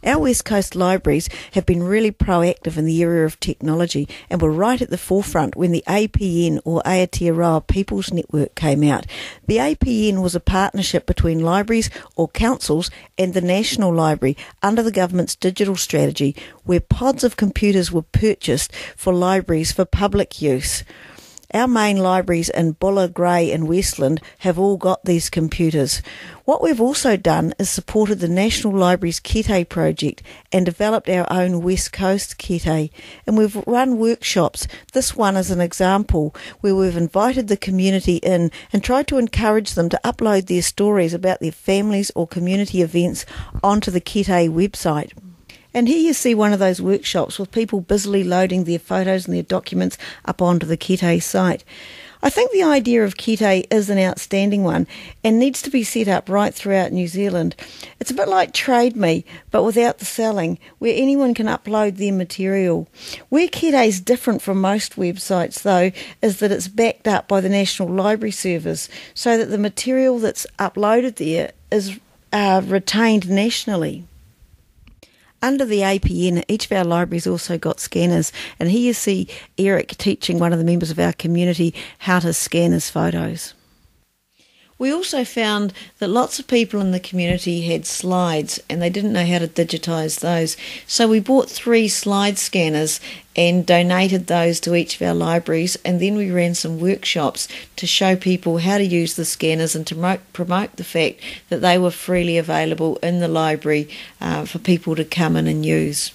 Our West Coast libraries have been really proactive in the area of technology and were right at the forefront when the APN, or Aotearoa People's Network, came out. The APN was a partnership between libraries or councils and the National Library under the government's digital strategy, where pods of computers were purchased for libraries for public use. Our main libraries in Bulla, Grey and Westland have all got these computers. What we've also done is supported the National Library's Kete project and developed our own West Coast Kete. And we've run workshops. This one is an example where we've invited the community in and tried to encourage them to upload their stories about their families or community events onto the Kete website. And here you see one of those workshops with people busily loading their photos and their documents up onto the Kete site. I think the idea of Kete is an outstanding one and needs to be set up right throughout New Zealand. It's a bit like Trade Me, but without the selling, where anyone can upload their material. Where Kete is different from most websites, though, is that it's backed up by the National Library Service, so that the material that's uploaded there is retained nationally. Under the APN, each of our libraries also got scanners, and here you see Eric teaching one of the members of our community how to scan his photos. We also found that lots of people in the community had slides and they didn't know how to digitise those. So we bought 3 slide scanners and donated those to each of our libraries, and then we ran some workshops to show people how to use the scanners and to promote the fact that they were freely available in the library for people to come in and use.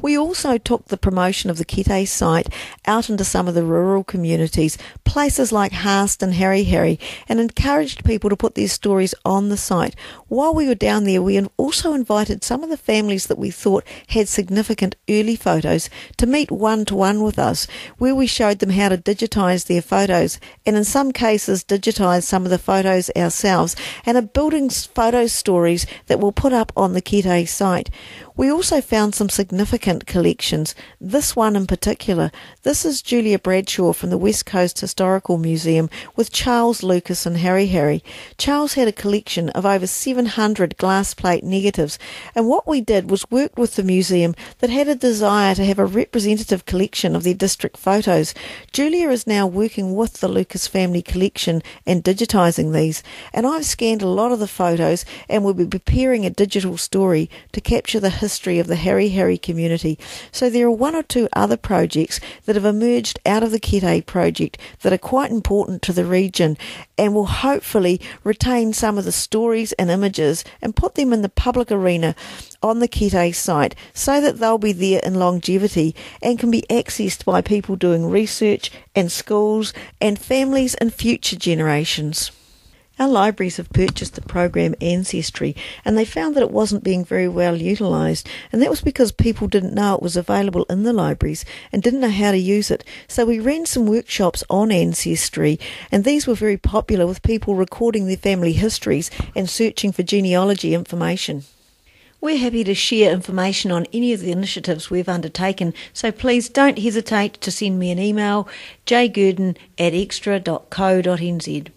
We also took the promotion of the Kete site out into some of the rural communities, places like Haast and Harry, and encouraged people to put their stories on the site. While we were down there, we also invited some of the families that we thought had significant early photos to meet one-to-one with us, where we showed them how to digitise their photos, and in some cases digitise some of the photos ourselves, and are building photo stories that we'll put up on the Kete site. We also found some significant collections. This one in particular. This is Julia Bradshaw from the West Coast Historical Museum with Charles Lucas and Harry. Charles had a collection of over 700 glass plate negatives, and what we did was work with the museum that had a desire to have a representative collection of their district photos. Julia is now working with the Lucas family collection and digitising these, and I've scanned a lot of the photos and will be preparing a digital story to capture the history of the Harry community. So there are 1 or 2 other projects that have emerged out of the Kete project that are quite important to the region and will hopefully retain some of the stories and images and put them in the public arena on the Kete site so that they'll be there in longevity and can be accessed by people doing research and schools and families and future generations. Our libraries have purchased the program Ancestry, and they found that it wasn't being very well utilised, and that was because people didn't know it was available in the libraries and didn't know how to use it. So we ran some workshops on Ancestry, and these were very popular with people recording their family histories and searching for genealogy information. We're happy to share information on any of the initiatives we've undertaken, so please don't hesitate to send me an email, jgurden@extra.co.nz.